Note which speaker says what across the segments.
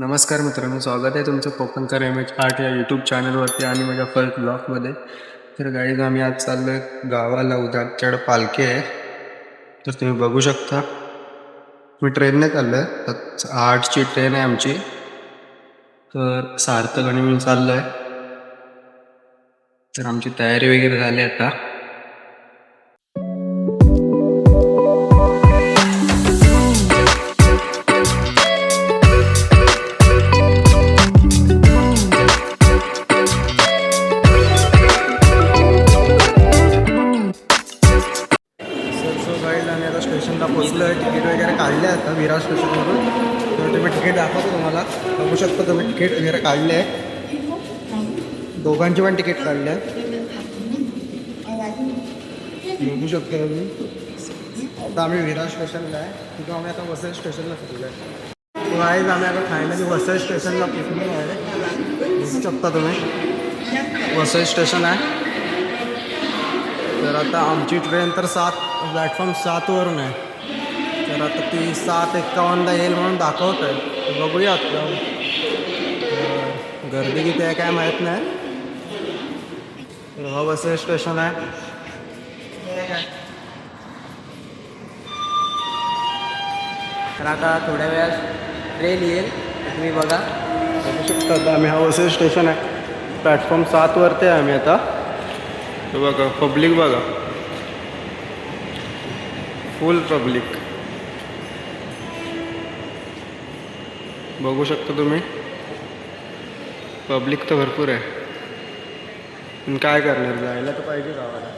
Speaker 1: नमस्कार मित्रांनो, स्वागत आहे तुमचं कोकणकर MH8 या यूट्यूब चॅनलवरती आणि माझ्या फर्स्ट ब्लॉगमध्ये. तर गाईज आम्ही आज चाललो आहे गावाला. उद्या आमच्याकडे पालखी आहे. तर तुम्ही बघू शकता मी ट्रेनने चाललो आहे. तर 8ची ट्रेन आहे आमची. तर सार्थक आणि मी चाललो आहे. तर आमची तयारी वगैरे झाली आता. आणि आता स्टेशनला पोचलो आहे. तिकीट वगैरे काढले आता विरार स्टेशनवरून. तर तुम्ही तिकीट दाखवतो तुम्हाला. बघू शकता तुम्ही तिकीट वगैरे काढले आहे. दोघांची पण तिकीट काढले आहे. बघू शकता तुम्ही. आता आम्ही विरार स्टेशनला आहे. तिथं आम्ही आता वसई स्टेशनला पोचलो आहे. तो आहे आम्ही आता फायनली वसई स्टेशनला पोचलो आहे. बघू शकता तुम्ही वसई स्टेशन आहे. तर आता आमची ट्रेन तर प्लॅटफॉर्म 7वरून आहे. तर आता ती 7:51ला येईल म्हणून दाखवत आहे. बघूया आता गर्दी किती आहे काय माहीत नाही. तर हा वसई स्टेशन आहे. तर आता थोड्या वेळात ट्रेन येईल. तुम्ही बघू शकता आता आम्ही हा वसई स्टेशन आहे. प्लॅटफॉर्म 7वरती आहे आम्ही आता. बघा पब्लिक बघा, फुल पब्लिक बघू शकता तुम्ही. पब्लिक तर भरपूर आहे. पण काय करणार, जायला तर पाहिजे गावाला.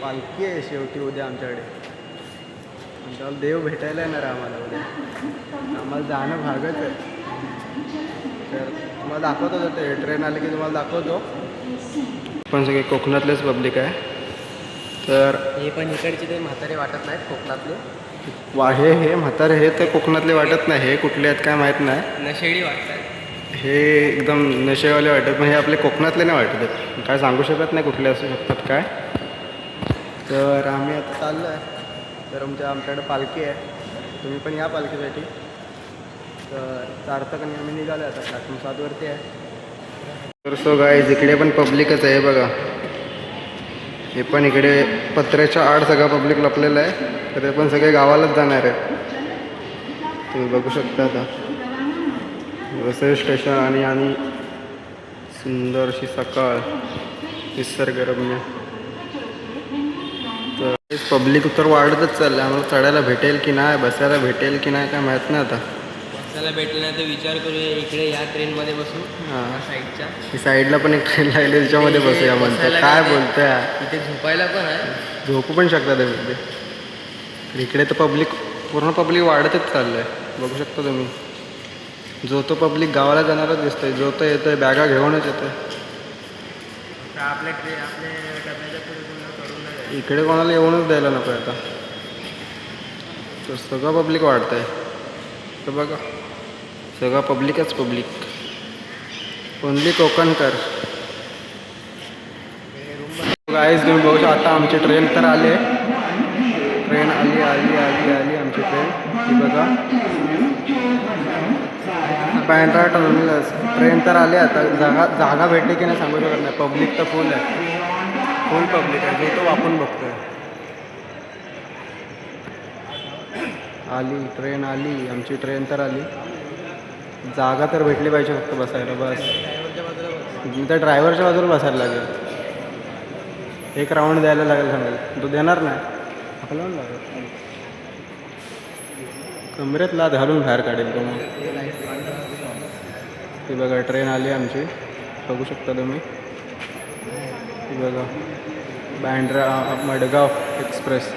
Speaker 1: पालखी आहे शेवटी उद्या आमच्याकडे. आमच्याला देव भेटायला येणार आम्हाला उद्या. आम्हाला जाणं भागच आहे. तर तुम्हाला दाखवतो ते ट्रेन आले की तुम्हाला दाखवतो. पण सगळे कोकणातलेच पब्लिक आहे. तर
Speaker 2: हे पण इकडचे ते म्हातारे वाटत नाहीत कोकणातले.
Speaker 1: हे म्हातारे हे तर कोकणातले वाटत नाही. हे कुठले आहेत काय माहीत नाही.
Speaker 2: नशेडी वाटतात.
Speaker 1: हे एकदम नशेवाले वाटत. पण हे आपले कोकणातले नाही वाटत आहेत. काय सांगू शकत नाही कुठले असू शकतात काय. तर आम्ही आता चाललो आहे. तर आमच्याकडे पालखी आहे. तुम्ही पण या पालखीसाठी. तर सार्थक आणि आम्ही निघालो आता. प्लॅटफॉर्म 7वरती आहे. तर सो गाईज इकडे पण पब्लिकच आहे बघा. हे पण इकडे पत्र्याच्या आड सगळं पब्लिक लपलेलं आहे. तर ते पण सगळे गावालाच जाणार आहे. तुम्ही बघू शकता आता वसई स्टेशन आणि सुंदर अशी सकाळ निसर्गरम्य. तर पब्लिक तर वाढतच चाललं. आम्हाला चढायला भेटेल की नाही, बसायला भेटेल की नाही काय माहीत नाही. आता
Speaker 2: बसायला भेटलं नाही तर विचार करूया इकडे या ट्रेनमध्ये बसू.
Speaker 1: हां,
Speaker 2: साईडच्या
Speaker 1: साईडला पण एक ट्रेन लागली त्याच्यामध्ये बसूया म्हणतो. काय बोलतोय.
Speaker 2: इथे झोपायला पण आहे.
Speaker 1: झोपू पण शकता ते. इकडे तर पूर्ण पब्लिक वाढतच चाललं आहे. बघू शकता तुम्ही. जो तो पब्लिक गावाला जाणारच दिसतोय. जो तो येतोय बॅगा घेऊनच येतोय.
Speaker 2: आपल्या डब्याच्या करून
Speaker 1: इकडे कोणाला येऊनच द्यायला नको आता. तर सगळं पब्लिक वाढतं आहे. तर बघा सगळं पब्लिकच पब्लिक. ओनली कोकणकर. गाईज तुम्ही बघू शकता आता आमची ट्रेन तर आली आहे. ट्रेन आली आमची ट्रेन. ती बघा पॅन्ट्रा टर्मिनस. ट्रेन तर आली आता. जागा भेटली की नाही सांगू शकत नाही. पब्लिक तर फुल आहे. फुल पब्लिक आहे. जो तो वापरून बघतोय. आली ट्रेन आली. आमची ट्रेन तर आली. जागा तर भेटली पाहिजे फक्त बसायला बस. त्या ड्रायव्हरच्या बाजूला बसायला लागेल. एक राऊंड द्यायला लागेल सांगेल. तो देणार नाही. हलवून लागेल. कमरेत लाद घालून बाहेर काढेल तो. मग ती बघा ट्रेन आली आमची. बघू शकता तुम्ही. ती बघा बँड्रा मडगाव एक्सप्रेस.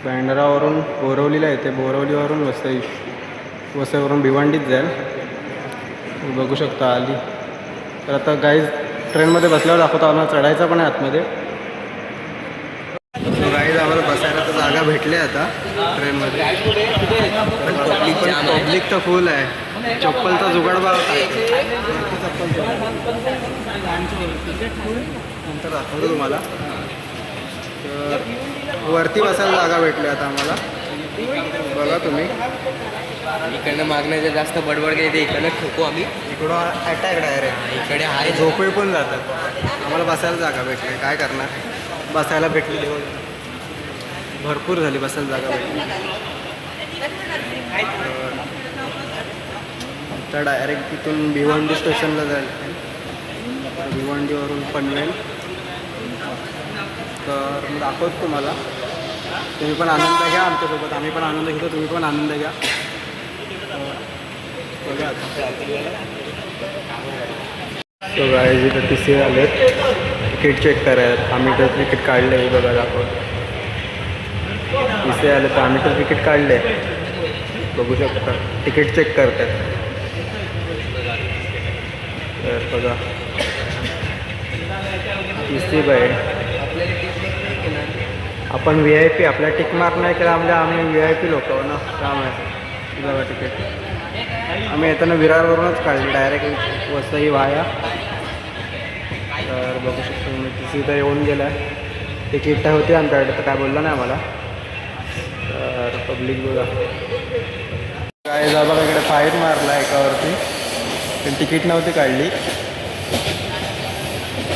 Speaker 1: बँड्रावरून बोरवलीला येते. बोरवलीवरून वसईवरून भिवंडीत जाईल. बघू शकता आली. तर आता गाईज ट्रेनमध्ये बसल्यावर दाखवतो. आम्हाला चढायचं पण आहे आतमध्ये. गाईज आम्हाला बसायला तर जागा भेटली आता ट्रेनमध्ये. पब्लिक तर फुल आहे. चप्पलचा जुगाड बघा. नंतर दाखवतो तुम्हाला. तर वरती बसायला जागा भेटली आता आम्हाला. बघा तुम्ही.
Speaker 2: इकडनं मागण्याचं जास्त बडबड केली ते इकडनं ठोकू आम्ही.
Speaker 1: इकडं अटॅक डायरेक्ट.
Speaker 2: इकडे आहे
Speaker 1: झोपही पण जातात. आम्हाला बसायला जागा भेटली, काय करणार. बसायला भेटली देव, भरपूर झाली बसायला जागा भेटली. तर डायरेक्ट तिथून भिवंडी स्टेशनला जायला, भिवंडीवरून पनवेल. तर मी दाखवतो तुम्हाला, तुम्ही पण आनंद घ्या आमच्यासोबत, आम्ही पण आनंद घेतो, तुम्ही पण आनंद घ्या. बघा तो गाय जिथं तिथे आले तिकीट चेक करायला. आम्ही तर तिकीट काढले, बघा दाखवतो. तिथे आले तर आम्ही तर तिकीट काढले, बघू शकता. तिकीट चेक करतात. तर बघा तिथे बाय आपण VIP, आपल्या टिक मार्क नाही केला म्हणजे आम्ही VIP लोक हो ना, त्यामुळे बघा तिकीट आम्ही येताना विरारवरूनच काढली डायरेक्ट वसई वाया. तर बघू शकतो मी तिथे येऊन गेला आहे. तिकीट होती आमच्याकडे तर काय बोललं नाही मला. तर पब्लिक बघा काय जा बघा, इकडे फाईन मारला एकावरती, पण तिकीट नव्हती काढली.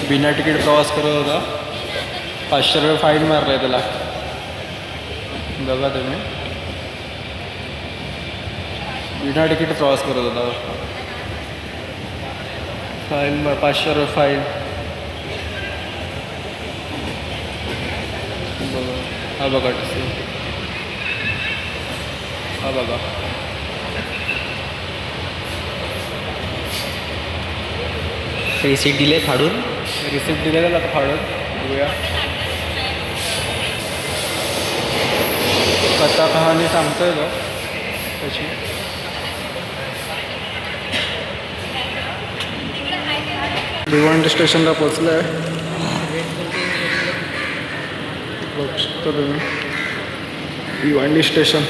Speaker 1: बिना तिकीट प्रवास करत होता, 500 रुपये फाईन मारला आहे त्याला. बघा तुम्ही, बिना तिकीट प्रवास करत होता, फाईन 500 रुपये फाईन. बघा हा बघा हा बघा.
Speaker 2: रिसीट दिले फाडून,
Speaker 1: रिसिप्ट दिलेलं आता फाडून बघूया. कथा कहाणी सांगतोय तो तशी. भिवंडी स्टेशनला पोचलो आहे, बघू शकता तुम्ही. भिवंडी स्टेशन.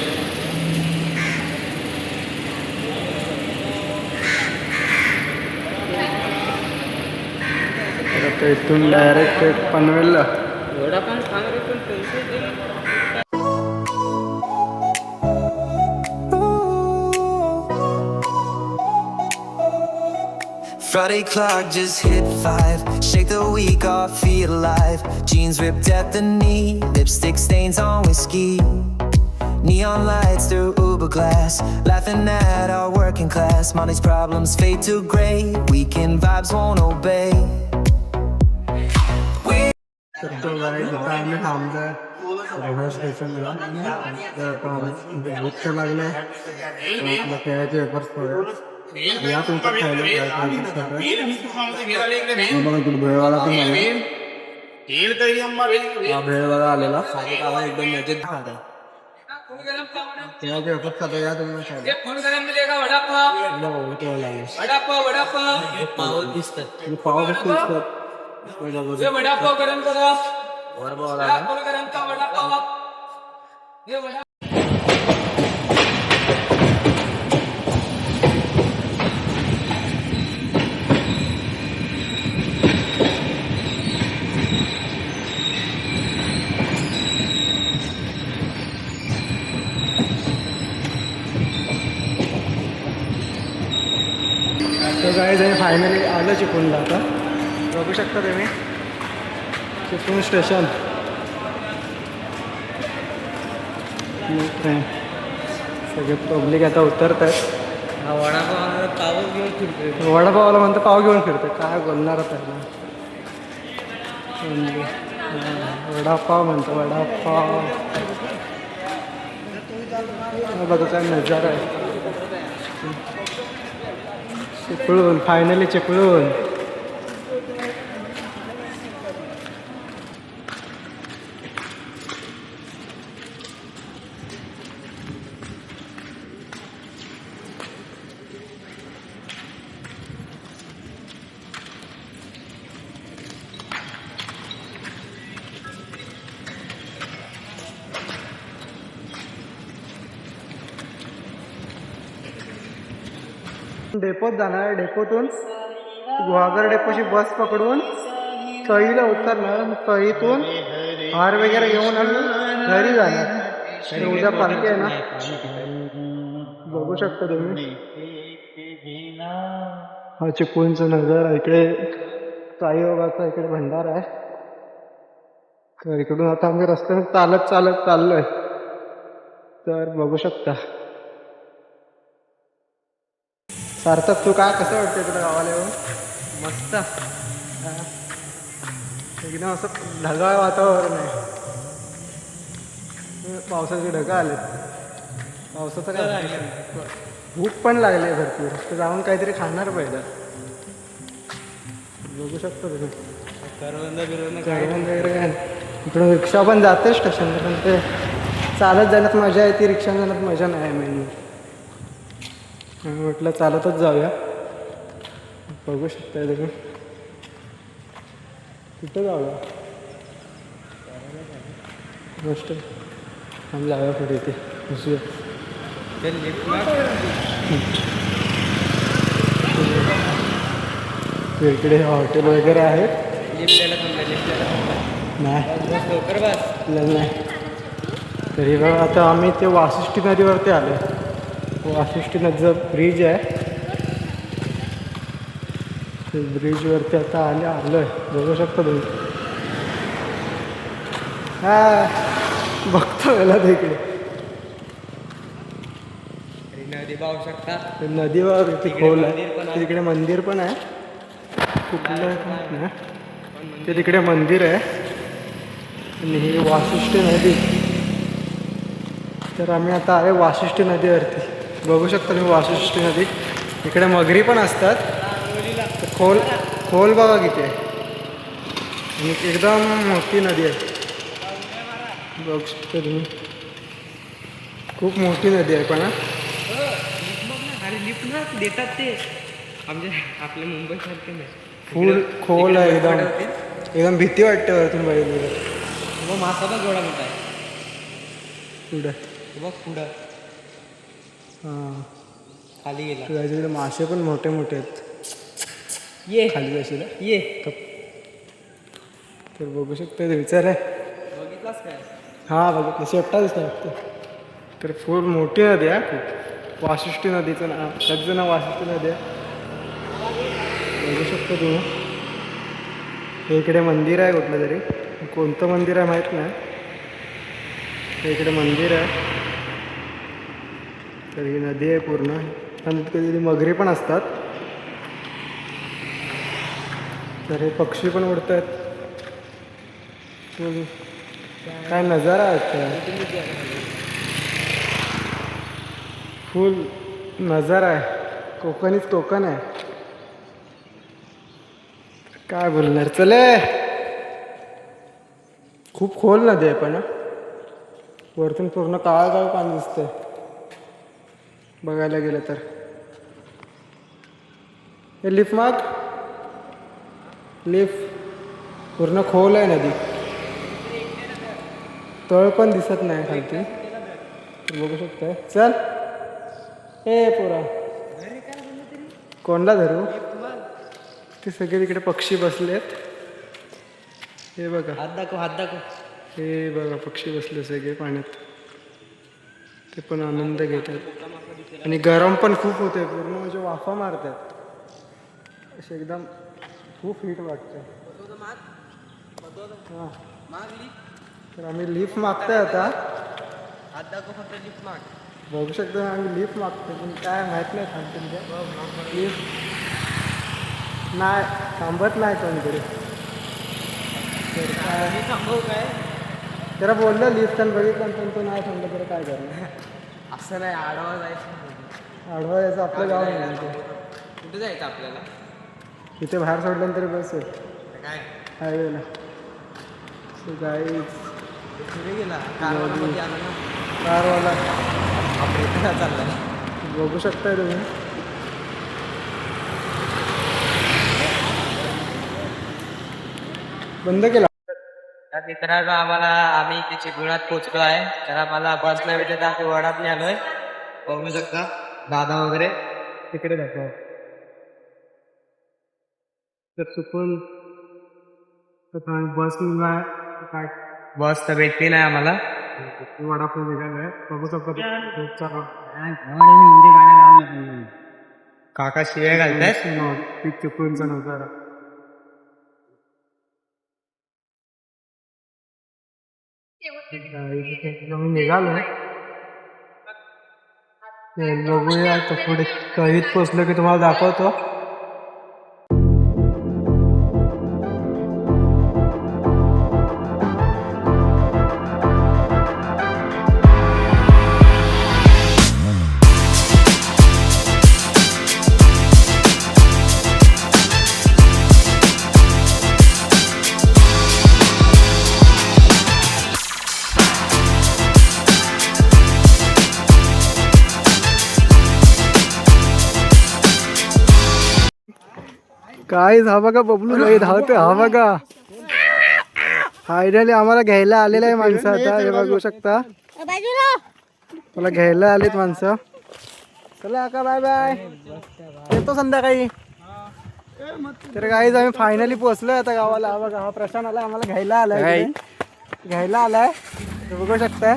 Speaker 1: आता इथून डायरेक्ट पनवेलला.
Speaker 3: Friday clock just hit 5. Shake the week off, feel alive. Jeans ripped at the knee, lipstick stains on whiskey. Neon lights through Uber glass, laughing at our working class. Money's problems fade to gray, weekend vibes won't obey.
Speaker 1: आम्ही थांबलोय railway स्टेशनला. तर भूक लागले, आपलं खेळाचे vapours या तुमचं खायला बघा. इकडे भेळवाला पण हा भेळवाला आलेला, एकदम मजेत खात. खेळाचे वेपर्स खाता, या तुम्ही खायला. पाव दिसतात, पाव दिसतात. वडापाव गरम करा. तर गाईज आम्ही फायनली आलं चिपळूणला. आता बघू शकता तुम्ही चिपळूण स्टेशन. सगळे पब्लिक आता उतरत आहेत. वडापावाला म्हणतो पाव घेऊन फिरतो, काय बोलणार आता. वडापाव म्हणतो, वडापाव. बघा काय नजारा आहे. चिपळूण, फायनली चिपळूण. डेपोत जाणार, डेपोतून गुहागर डेपोची बस पकडून सईला उतरणार. सईतून हार वगैरे घेऊन आम्ही घरी जाणार. उद्या पालखी आहे ना, बघू शकता तुम्ही हा चिपळूणचा नजारा. इकडे साईबाबाचा इकडे भंडारा आहे. तर इकडून आता आम्ही रस्त्याने चालत चालत चाललोय. तर बघू शकता. सार्थक तू काय कसं वाटतं तुला गावाला येऊन?
Speaker 2: मस्त.
Speaker 1: एकदम असं ढगाळ वातावरण आहे. पावसाचे ढगं आले. पावसाचं काय भूक पण लागली भरपूर. तर जाऊन काहीतरी खाणार पाहिजे. बघू शकतो तुम्ही
Speaker 2: करवंद बिरवंद
Speaker 1: करवंद वगैरे काय. इकडून रिक्षा पण जाते स्टेशनला, पण ते चालत जाण्यात मजा आहे, ती रिक्षा जाण्यात मजा नाही मेन. म्हटलं चालतच जाऊया. बघू शकता तुम्ही कुठं जाऊया. गोष्ट आम्ही जाऊया पुढे इथे बसूया. इकडे हॉटेल वगैरे आहेत.
Speaker 2: लवकर बस.
Speaker 1: नाही तरी बघा आता आम्ही ते वाशिष्ठी नदीवरती आलो. वाशिष्ठी नदीचा ब्रिज आहे. ते ब्रिजवरती आता आलोय. बघू शकता तुम्ही. हा बघतो मला ते इकडे
Speaker 2: नदी पाहू शकता.
Speaker 1: नदीवर इथे खोल
Speaker 2: मंदिर पण
Speaker 1: आहे.
Speaker 2: आहे.
Speaker 1: तिकडे मंदिर पण आहे. कुठलं नाही ते तिकडे मंदिर आहे. आणि ही वाशिष्ठी नदी. तर आम्ही आता आले वाशिष्ठी नदीवरती. बघू शकता तुम्ही वाशिष्ठी नदी. इकडे मगरी पण असतात. खोल खोल बघा किती आहे. आणि एकदम मोठी नदी आहे. बघू शकता तुम्ही खूप मोठी नदी आहे. पण
Speaker 2: अरे लिफ्ट ना देतात ते आपल्या मुंबई सारखे नाही.
Speaker 1: फुल खोल आहे एकदम. एकदम भीती वाटते वरतून बघितलं.
Speaker 2: मग मासा बघ एवढा मोठा आहे.
Speaker 1: पुढं
Speaker 2: बघ पुढं
Speaker 1: हां
Speaker 2: खाली गेला.
Speaker 1: तिकडे मासे पण मोठे मोठे आहेत.
Speaker 2: ये
Speaker 1: खाली जाशील
Speaker 2: ये.
Speaker 1: तर बघू शकतो. विचार आहे.
Speaker 2: बघितलास काय?
Speaker 1: हां बघितलं. शेपटा दिसतो वाटतं. तर फुल मोठी नदी आहे खूप. वाशिष्ठी नदीचं नाव त्याचं नाव वाशिष्ठी नदी आहे. बघू शकतो तुम्ही. हे इकडे मंदिर आहे कुठलं तरी. कोणतं मंदिर आहे माहीत नाही. हे इकडे मंदिर आहे. तर ही नदी आहे पूर्ण. आणि कधी मगरी पण असतात. तर हे पक्षी पण उडत आहेत. काय नजारा आहे. फुल नजारा आहे. कोकणीच कोकण आहे. काय बोलणार. चले खूप खोल नदी आहे. पण वरतून पूर्ण काळा काळ पाणी दिसतंय बघायला गेलं तर. हे लिफ्ट माग. लिफ्ट पूर्ण खोल आहे नदी. तळ पण दिसत नाही खालती. बघू शकताय. चल ए पोरा कोणला धरू. ते सगळे तिकडे पक्षी बसलेत. हे बघा.
Speaker 2: हात दाखव हात दाखव.
Speaker 1: हे बघा पक्षी बसले सगळे पाण्यात. ते पण आनंद घेतात. आणि गरम पण खूप होते. पूर्ण म्हणजे वाफा मारतात असे. एकदम खूप हीट वाटतं. हां तर आम्ही लिफ्ट मागतोय आता.
Speaker 2: हात दाखव फक्त लिफ्ट माग.
Speaker 1: बघू शकतो आम्ही लिफ्ट मागतो. पण काय माहीत नाही थांबते. लिफ्ट नाही थांबत नाही कोणीकडे. तर काय
Speaker 2: थांबव काय.
Speaker 1: त्याला बोललं लिफ्ट आणि बघितलं पण तो नाही थांबलं तर काय करणार.
Speaker 2: असं नाही आडवा जायचं.
Speaker 1: आडवा यायचं आपलं गाव नाही ते.
Speaker 2: कुठे जायचं आपल्याला.
Speaker 1: इथे बाहेर सोडलं तरी बस आहे
Speaker 2: काय
Speaker 1: हायवेला. सो गाईज
Speaker 2: कुठे गेला. कारवाला आला ना.
Speaker 1: कारवाला
Speaker 2: आपल्या चाललाय.
Speaker 1: बघू शकताय तुम्ही. बंद केला.
Speaker 2: त्या मित्रांनो आम्ही इथे चिपळूणात पोहोचलो आहे. तर आम्हाला बस नाही भेटत. आम्ही वडाप आलोय. बघू शकता दादा वगैरे
Speaker 1: तिकडे दाखव. तर चुकून बस काय
Speaker 2: बस तर भेटली नाही आम्हाला.
Speaker 1: वडापाव निघालाय. बघू शकतो.
Speaker 2: काका शिव्या घालतायत.
Speaker 1: पीक चुकूनचा नव्हता. निघालोय बघूया आता पुढे कळीत पोचलो की तुम्हाला दाखवतो. काय हा बघा बबलू नाही धावते. हा बघा फायनली आम्हाला घ्यायला आलेलं आहे माणसं. आता हे बघू शकता मला घ्यायला आलेत माणसं. चला का बाय बाय, येतो संध्याकाळी. तर गाईज आम्ही फायनली पोहोचलोय आता गावाला. हा बघा हा प्रशांत आलाय आम्हाला घ्यायला आलाय. घ्यायला आलाय हे बघू शकताय.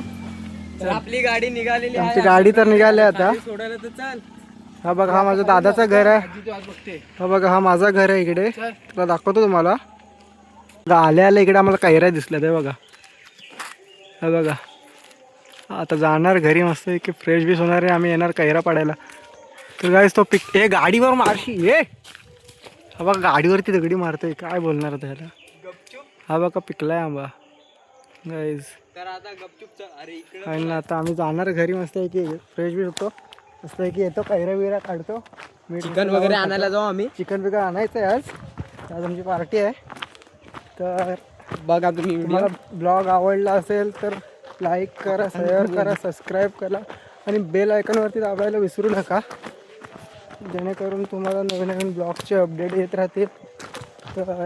Speaker 2: आपली गाडी निघालेली
Speaker 1: आमची गाडी तर निघाली आता.
Speaker 2: सोडायला तर चाल.
Speaker 1: हा बघा हा माझ्या दादाचं घर आहे. हा बघा हा माझा घर आहे इकडे. तुला दाखवतो तुम्हाला. आल्या आल्या इकडे आम्हाला कैऱ्या दिसल्या ते बघा. हा बघा आता जाणार घरी मस्त की फ्रेश बीस होणार आहे. आम्ही येणार कैरा पाडायला. तर गाईस तो पिक ए गाडीवर मारशी ए. हा बघा गाडीवरती दगडी मारतोय. काय बोलणार त्याला. हा बघा पिकलाय आंबा गाईस.
Speaker 2: तर आता गपचूप अरे इकडे
Speaker 1: आणि आता आम्ही जाणार घरी मस्त आहे की फ्रेश बीस होतो. मस्त आहे की येतो कैरा बिरा काढतो.
Speaker 2: चिकन वगैरे आणायला जाऊ आम्ही.
Speaker 1: चिकन बिकन आणायचं आहे आज आमची पार्टी आहे. तर
Speaker 2: बघा तुम्ही
Speaker 1: तुम्हाला ब्लॉग आवडला असेल तर लाईक करा, शेअर करा, सबस्क्राईब करा आणि बेल आयकॉनवरती दाबायला विसरू नका, जेणेकरून तुम्हाला नवीन नवीन ब्लॉगचे अपडेट येत राहतील. तर